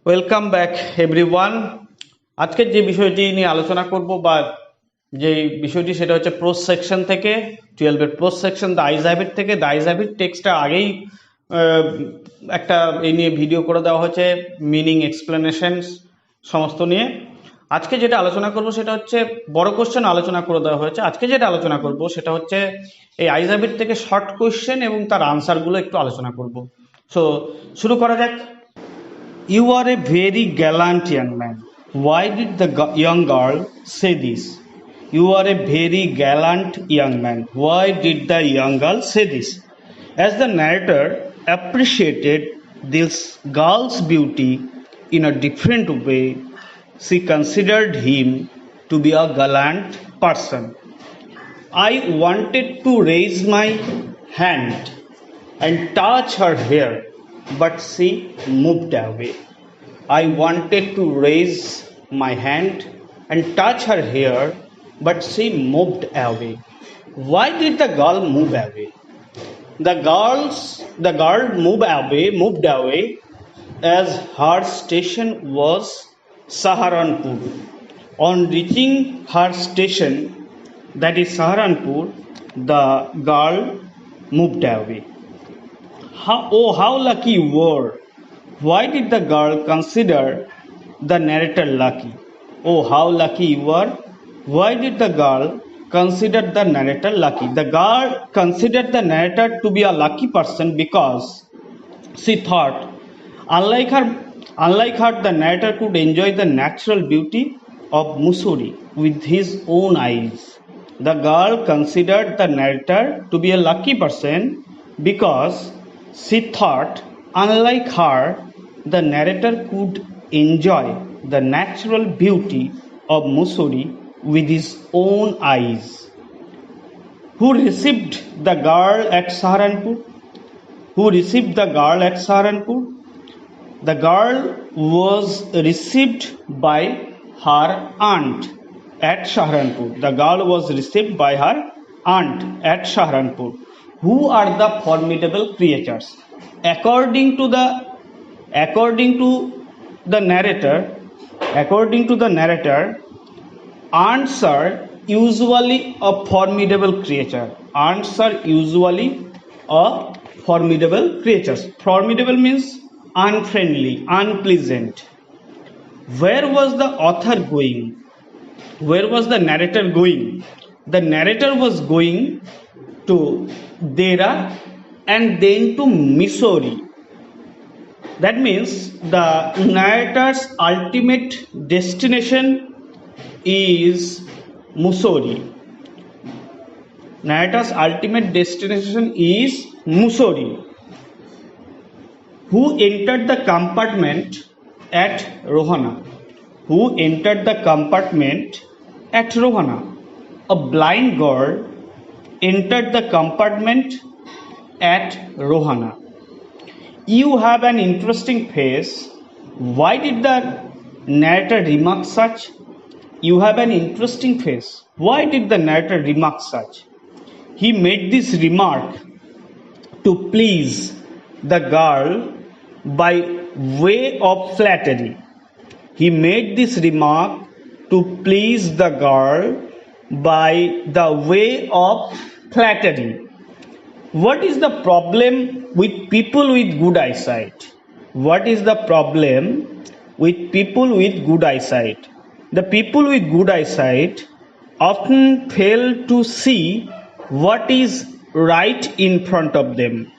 Welcome back everyone. আজকের যে বিষয়টি নিয়ে আলোচনা করব বা যে বিষয়টি সেটা হচ্ছে প্রোস সেকশন থেকে 12-এর প্রোস সেকশন দ্য আইজ হ্যাবিট থেকে। দ্য আইজ হ্যাবিট টেক্সটটা আগেই আহ, একটা এই নিয়ে ভিডিও করে দেওয়া হয়েছে, মিনিং এক্সপ্লেনেশনস সমস্ত নিয়ে। আজকে যেটা আলোচনা করব সেটা হচ্ছে বড় কোশ্চেন আলোচনা করে দেওয়া হয়েছে। আজকে যেটা আলোচনা করব সেটা হচ্ছে এই আইজ হ্যাবিট থেকে শর্ট কোশ্চেন এবং তার আনসারগুলো একটু আলোচনা করব। সো শুরু করা যাক। You are a very gallant young man. Why did the young girl say this? You are a very gallant young man. Why did the young girl say this? As the narrator appreciated this girl's beauty in a different way, she considered him to be a gallant person. I wanted to raise my hand and touch her hair, but she moved away. I wanted to raise my hand and touch her hair, but she moved away. Why did the girl move away? The girl moved away as her station was Saharanpur. On reaching her station, that is Saharanpur, the girl moved away. How lucky you were! Why did the girl consider the narrator lucky? Oh, how lucky you were! Why did the girl consider the narrator lucky? The girl considered the narrator to be a lucky person because she thought, unlike her, the narrator could enjoy the natural beauty of Mussoorie with his own eyes. The girl considered the narrator to be a lucky person because she thought, unlike her, the narrator could enjoy the natural beauty of Mussoorie with his own eyes. Who received the girl at Saharanpur? Who received the girl at Saharanpur? The girl was received by her aunt at Saharanpur. The girl was received by her aunt at Saharanpur. Who are the formidable creatures? According to the according to the narrator, according to the narrator, ants are usually a formidable creature. Ants are usually a formidable creatures. Formidable means unfriendly, unpleasant. Where was the author going? Where was the narrator going? The narrator was going to Dera and then to Missouri. That means the narrator's ultimate destination is Mussoorie. Narrator's ultimate destination is Mussoorie. Who entered the compartment at Rohana? Who entered the compartment at Rohana? A blind girl entered the compartment at Rohana. You have an interesting face. Why did the narrator remark such? You have an interesting face. Why did the narrator remark such? He made this remark to please the girl by way of flattery. He made this remark to please the girl by the way of flattery. What is the problem with people with good eyesight? What is the problem with people with good eyesight? The people with good eyesight often fail to see what is right in front of them.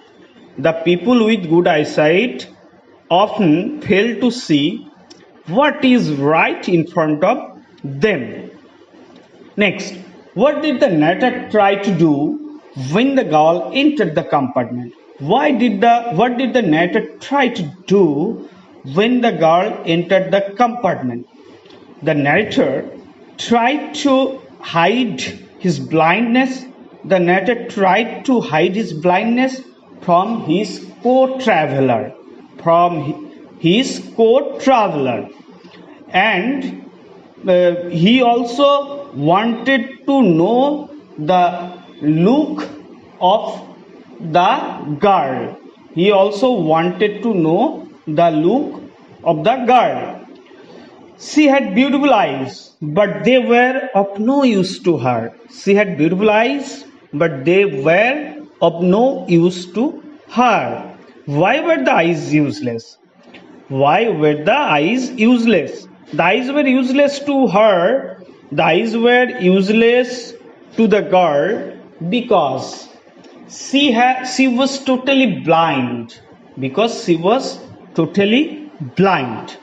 The people with good eyesight often fail to see what is right in front of them. Next, what did the narrator try to do when the girl entered the compartment? What did the narrator try to do when the girl entered the compartment? The narrator tried to hide his blindness. The narrator tried to hide his blindness from his co-traveler, and he also wanted to know the look of the girl. He also wanted to know the look of the girl. She had beautiful eyes, but they were of no use to her. She had beautiful eyes, but they were of no use to her. Why were the eyes useless? Why were the eyes useless? The eyes were useless to her. The eyes were useless to the girl because she was totally blind. Because she was totally blind.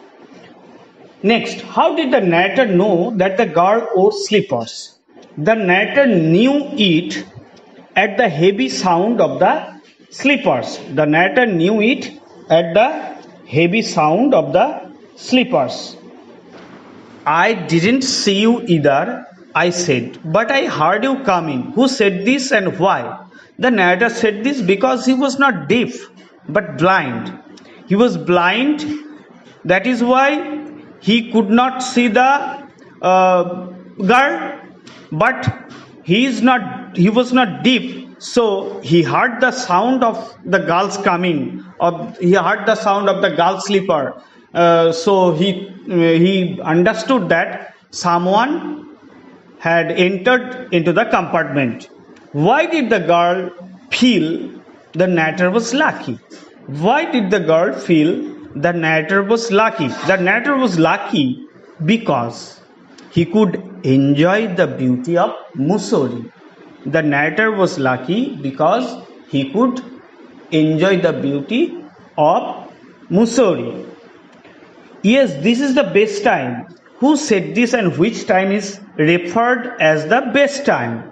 Next, how did the narrator know that the girl wore slippers? The narrator knew it at the heavy sound of the slippers. The narrator knew it at the heavy sound of the slippers. I didn't see you either, I said, but I heard you coming. Who said this and why? The narrator said this because he was not deaf, but blind. He was blind, that is why he could not see the girl, but he was not deaf, so he heard the sound of the girl's coming, or he heard the sound of the girl's slipper. So he understood that someone had entered into the compartment. Why did the girl feel the narrator was lucky? Why did the girl feel the narrator was lucky? The narrator was lucky because he could enjoy the beauty of Mussoorie. The narrator was lucky because he could enjoy the beauty of Mussoorie. Yes, this is the best time. Who said this and which time is referred as the best time?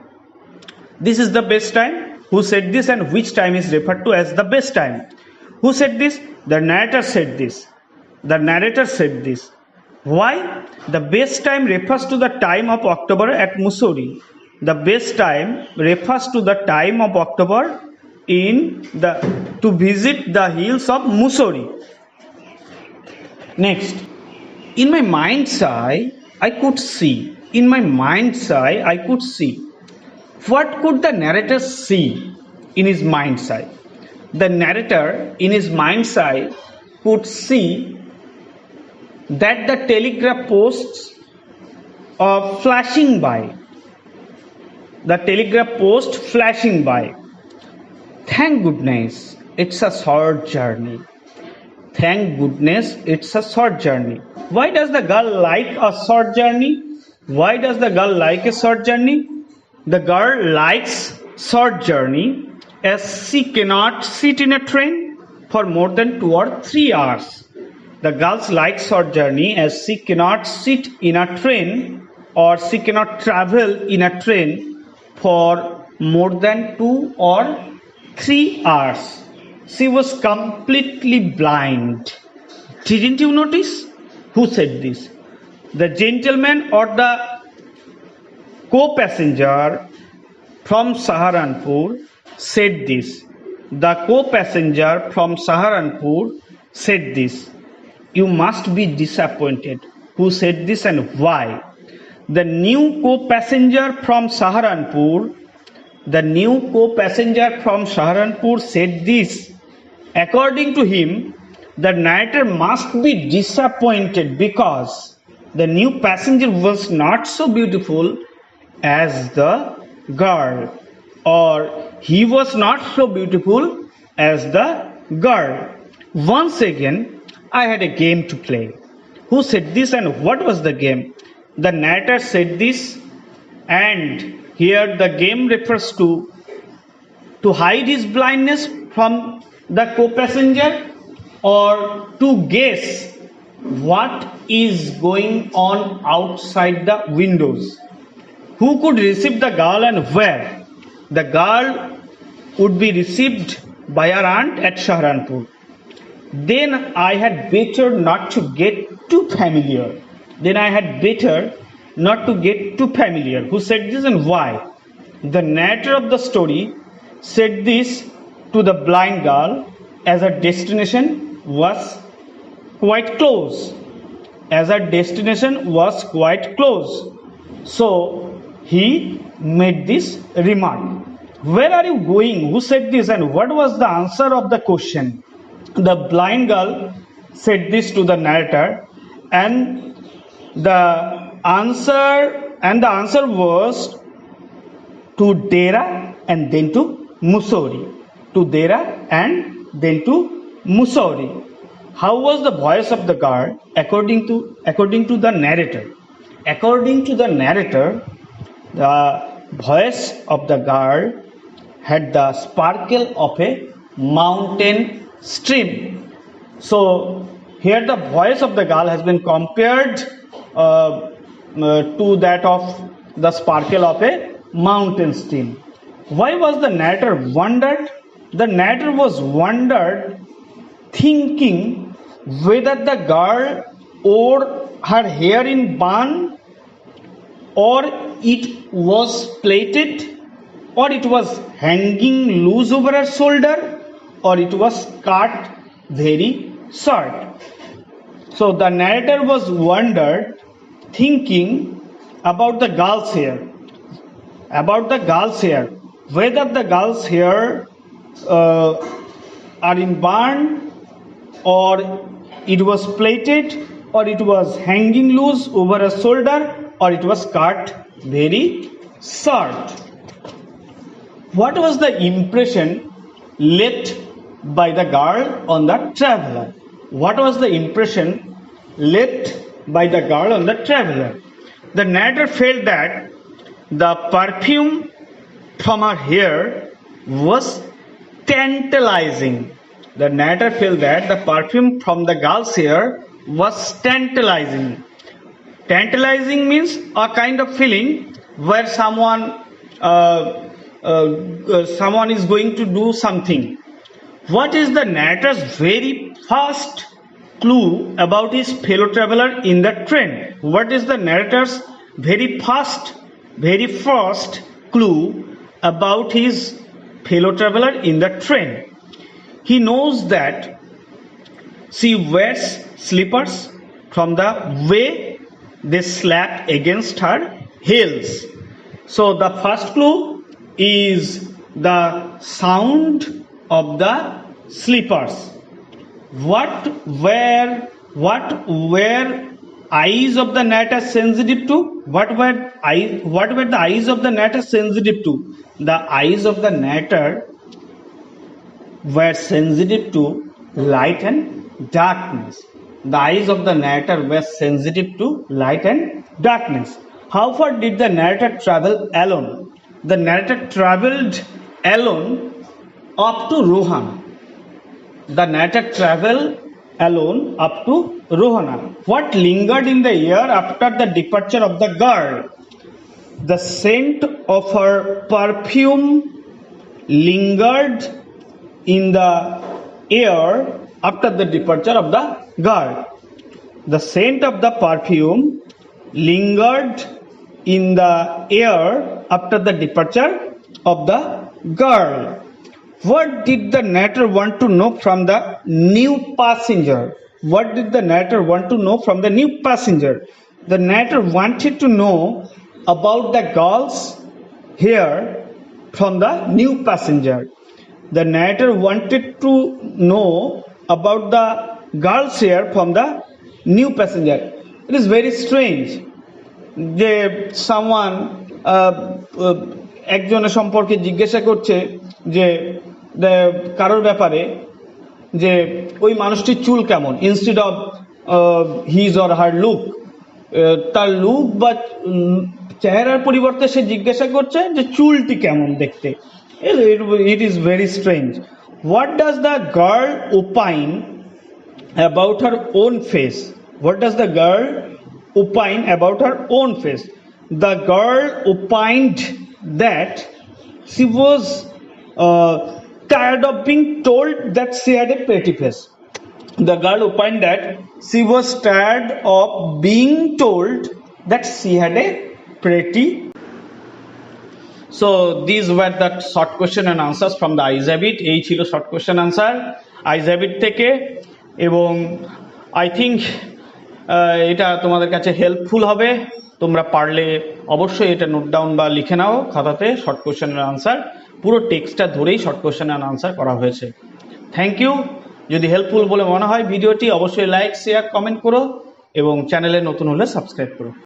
This is the best time. Who said this and which time is referred to as the best time? Who said this? The narrator said this. The narrator said this. Why? The best time refers to the time of October at Mussoorie. The best time refers to the time of October to visit the hills of Mussoorie. Next, in my mind's eye, I could see. In my mind's eye, I could see. What could the narrator see in his mind's eye? The narrator in his mind's eye could see that the telegraph posts are flashing by. The telegraph post flashing by. Thank goodness it's a short journey. Thank goodness it's a short journey. Why does the girl like a short journey? Why does the girl like a short journey? The girl likes short journey as she cannot sit in a train for more than 2 or 3 hours. The girls like short journey as she cannot sit in a train or she cannot travel in a train for more than 2 or 3 hours. She was completely blind. Didn't you notice? Who said this? The gentleman or the co-passenger from Saharanpur said this. The co-passenger from Saharanpur said this. You must be disappointed. Who said this and why? The new co-passenger from Saharanpur said this. According to him, the narrator must be disappointed because the new passenger was not so beautiful as the girl, or he was not so beautiful as the girl. Once again, I had a game to play. Who said this and what was the game? The narrator said this, and here the game refers to hide his blindness from the co-passenger or to guess what is going on outside the windows. Who could receive the girl and where? The girl would be received by her aunt at Saharanpur. Then I had better not to get too familiar. Who said this and why? The narrator of the story said this to the blind girl as her destination was quite close. So he made this remark. Where are you going? Who said this and what was the answer of the question? The blind girl said this to the narrator, and the answer was to Dera and then to Mussoorie. To Dera and then to Mussoorie. How was the voice of the guard according to the narrator? According to the narrator, the voice of the guard had the sparkle of a mountain stream. So here the voice of the girl has been compared to that of the sparkle of a mountain stream. Why was the narrator wondered? The narrator was wondered, thinking whether the girl wore her hair in bun, or it was plaited, or it was hanging loose over her shoulder, or it was cut very short. So the narrator was wondered, thinking about the girl's hair, whether the girl's hair are in bun, or it was plaited, or it was hanging loose over a shoulder, or it was cut very short. What was the impression left by the girl on the traveler? What was the impression left by the girl on the traveler? The narrator felt that the perfume from her hair was tantalizing. The narrator felt that the perfume from the girl's hair was tantalizing. Tantalizing means a kind of feeling where someone is going to do something. What is the narrator's very first clue about his fellow traveler in the train? What is the narrator's very first clue about his fellow traveler in the train? He knows that she wears slippers from the way they slap against her heels. So the first clue is the sound of the slippers. What were eyes of the narrator sensitive to? What were the eyes of the narrator sensitive to? The eyes of the narrator were sensitive to light and darkness. The eyes of the narrator were sensitive to light and darkness. How far did the narrator travel alone? The narrator traveled alone up to Rohana. The narrator traveled alone up to Rohana. What lingered in the air after the departure of the girl? The scent of her perfume lingered in the air after the departure of the girl. The scent of the perfume lingered in the air after the departure of the girl. What did the narrator want to know from the new passenger? What did the narrator want to know from the new passenger? The narrator wanted to know about the girl's hair from the new passenger. The narrator wanted to know about the girl's hair from the new passenger. It is very strange যে someone একজনের সম্পর্কে জিজ্ঞাসা করছে যে কারোর ব্যাপারে যে ওই মানুষটির চুল কেমন, instead of his or her look, তার লুক বা চেহারার পরিবর্তে সে জিজ্ঞাসা করছে যে চুলটি কেমন দেখতে। It is very strange. What does the girl opine about her own face? What does the girl opine about her own face? The girl opined that she was tired of being told that she had a pretty face. The girl opined that she was tired of being told that she had a pretty. So these were the short question and answers from the iZabit. এই ছিল short question answer iZabit থেকে, এবং I think এটা তোমাদের কাছে helpful হবে। তোমরা পারলে অবশ্যই এটা নোট ডাউন বা লিখে নাও খাতাতে। শর্ট কোশ্চেন এর আনসার পুরো টেক্সটটা ধরেই শর্ট কোশ্চেন এর আনসার করা হয়েছে। Thank you. যদি হেল্পফুল বলে মনে হয় ভিডিওটি অবশ্যই লাইক শেয়ার কমেন্ট করো এবং চ্যানেলে নতুন হলে সাবস্ক্রাইব করো।